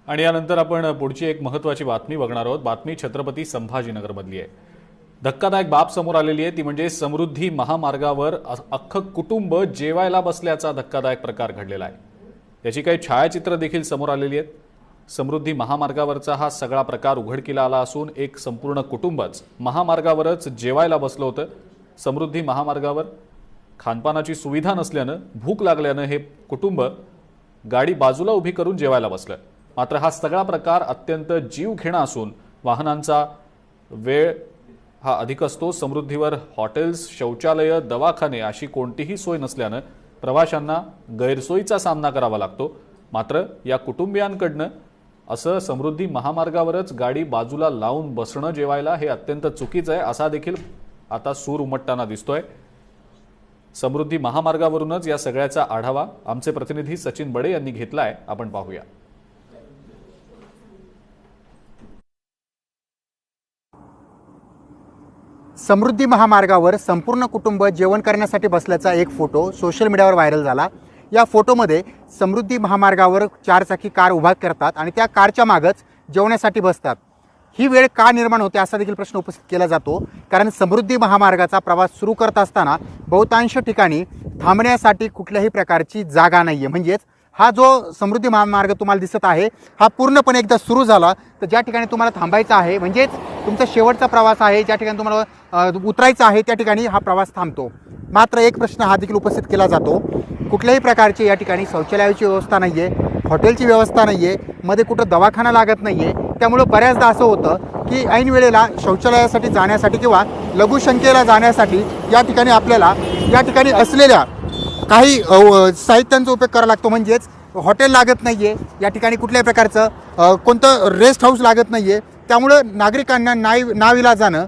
आणि यानंतर आपण पुढची एक महत्त्वाची बातमी बघणार आहोत। बातमी छत्रपती संभाजीनगर मधली आहे। धक्कादायक बाब समोर आलेली आहे ती म्हणजे समृद्धी महामार्गावर अख्खं कुटुंब जेवायला बसल्याचा धक्कादायक प्रकार घडलेला आहे। याची काही छायाचित्र देखील समोर आलेली आहेत। समृद्धी महामार्गावरचा हा सगळा प्रकार उघडकीला आला असून एक संपूर्ण कुटुंबच महामार्गावरच जेवायला बसलं होतं। समृद्धी महामार्गावर खानपानाची सुविधा नसल्यानं भूक लागल्यानं हे कुटुंब गाडी बाजूला उभी करून जेवायला बसलं। मात्र हा सगळा प्रकार अत्यंत जीवघेणा असून वाहनांचा वेळ हा अधिक असतो। समृद्धीवर हॉटेल्स, शौचालय, दवाखाने अशी कोणतीही सोय नसल्यानं प्रवाशांना गैरसोयीचा सामना करावा लागतो। मात्र या कुटुंबियांकडनं असं समृद्धी महामार्गावरच गाडी बाजूला लावून बसणं जेवायला हे अत्यंत चुकीचं आहे असा देखील आता सूर उमटताना दिसतोय। समृद्धी महामार्गावरूनच या सगळ्याचा आढावा आमचे प्रतिनिधी सचिन बडे यांनी घेतलाय, आपण पाहूया। समृद्धी महामार्गावर संपूर्ण कुटुंब जेवण करण्यासाठी बसल्याचा एक फोटो सोशल मीडियावर व्हायरल झाला। या फोटोमध्ये समृद्धी महामार्गावर चारचाकी कार उभा करतात आणि त्या कारच्या मागच जेवण्यासाठी बसतात। ही वेळ का निर्माण होते असा देखील प्रश्न उपस्थित केला जातो, कारण समृद्धी महामार्गाचा प्रवास सुरू करत असताना बहुतांश ठिकाणी थांबण्यासाठी कुठल्याही प्रकारची जागा नाहीये। म्हणजेच हा जो समृद्धी महामार्ग तुम्हाला दिसत आहे हा पूर्णपणे एकदा सुरू झाला तर ज्या ठिकाणी तुम्हाला थांबायचं आहे, म्हणजेच तुमचा शेवटचा प्रवास आहे, ज्या ठिकाणी तुम्हाला उतरायचं आहे त्या ठिकाणी हा प्रवास थांबतो। मात्र एक प्रश्न हा देखील उपस्थित केला जातो, कुठल्याही प्रकारची या ठिकाणी शौचालयाची व्यवस्था नाहीये, हॉटेलची व्यवस्था नाहीये, मध्ये कुठं दवाखाना लागत नाहीये। त्यामुळे बऱ्याचदा असं होतं की ऐन वेळेला शौचालयासाठी जाण्यासाठी किंवा लघुशंकेला जाण्यासाठी या ठिकाणी आपल्याला या ठिकाणी असलेल्या काही साहित्यांचा उपयोग करावा लागतो। म्हणजेच हॉटेल लागत नाहीये, या ठिकाणी कुठल्याही प्रकारचं कोणतं रेस्ट हाऊस लागत नाहीये। त्यामुळं नागरिकांना नाविलाजानं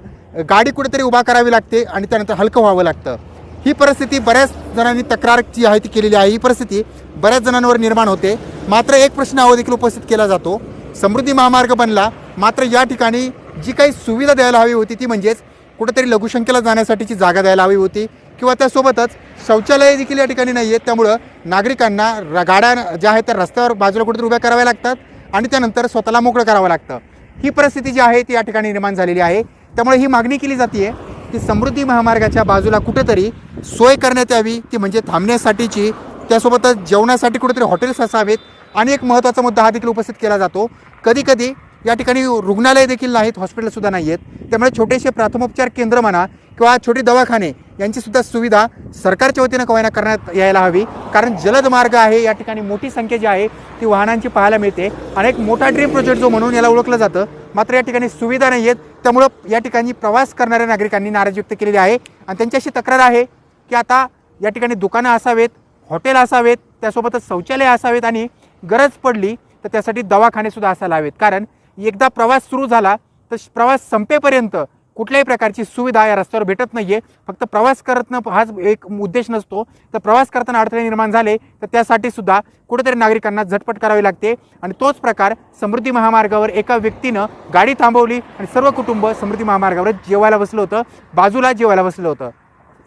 गाडी कुठेतरी उभा करावी लागते आणि त्यानंतर हलकं व्हावं लागतं। ही परिस्थिती बऱ्याच जणांनी तक्रार जी आहे ती केलेली आहे। ही परिस्थिती बऱ्याच जणांवर निर्माण होते। मात्र एक प्रश्न हा देखील उपस्थित केला जातो, समृद्धी महामार्ग बनला मात्र या ठिकाणी जी काही सुविधा द्यायला हवी होती ती म्हणजेच कुठेतरी लघुशंकेला जाण्यासाठीची जागा द्यायला हवी होती किंवा त्यासोबतच शौचालय देखील या ठिकाणी नाही आहेत। त्यामुळं नागरिकांना गाड्या ज्या आहेत त्या रस्त्यावर बाजूला कुठेतरी उभ्या कराव्या लागतात आणि त्यानंतर स्वतःला मोकळं करावं लागतं। ही परिस्थिती जी आहे ती या ठिकाणी निर्माण झालेली आहे। त्यामुळे ही मागणी केली जाते की समृद्धी महामार्गाच्या बाजूला कुठेतरी सोय करण्यात यावी, ती म्हणजे थांबण्यासाठीची, त्यासोबतच जेवणासाठी कुठेतरी हॉटेल्स असावेत। आणि एक महत्त्वाचा मुद्दा हा देखील उपस्थित केला जातो, कधी कधी या ठिकाणी रुग्णालय देखील नाहीत, हॉस्पिटलसुद्धा नाही आहेत। त्यामुळे छोटेसे प्राथमिकोपचार केंद्र म्हणा किंवा छोटे दवाखाने यांचीसुद्धा सुविधा सरकारच्या वतीनं कवायना करण्यात यायला हवी, कारण जलद मार्ग आहे, या ठिकाणी मोठी संख्या जी आहे ती वाहनांची पाहायला मिळते आणि एक मोठा ड्रीम प्रोजेक्ट जो म्हणून याला ओळखलं जातं। मात्र या ठिकाणी सुविधा नाही आहेत, त्यामुळं या ठिकाणी प्रवास करणाऱ्या नागरिकांनी नाराजी व्यक्त केलेली आहे आणि त्यांची तक्रार आहे की आता या ठिकाणी दुकानं असावेत, हॉटेल असावेत, त्यासोबतच शौचालय असावेत आणि गरज पडली तर त्यासाठी दवाखानेसुद्धा असायला हवेत। कारण एकदा प्रवास सुरू झाला तर प्रवास संपेपर्यंत कुठल्याही प्रकारची सुविधा या रस्त्यावर भेटत नाहीये। फक्त प्रवास करतनं हाच एक उद्देश नसतो, तर प्रवास करताना अडथळे निर्माण झाले तर त्यासाठी सुद्धा कुठेतरी नागरिकांना झटपट करावी लागते आणि तोच प्रकार समृद्धी महामार्गावर एका व्यक्तीनं गाडी थांबवली आणि सर्व कुटुंब समृद्धी महामार्गावर जेवायला बसलं होतं, बाजूला जेवायला बसलं होतं।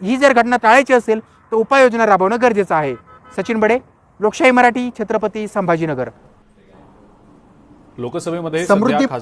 ही जर घटना टाळायची असेल तर उपाययोजना राबवणं गरजेचं आहे। सचिन बडे, लोकशाही मराठी, छत्रपती संभाजीनगर। लोकसभेमध्ये सध्या खासदार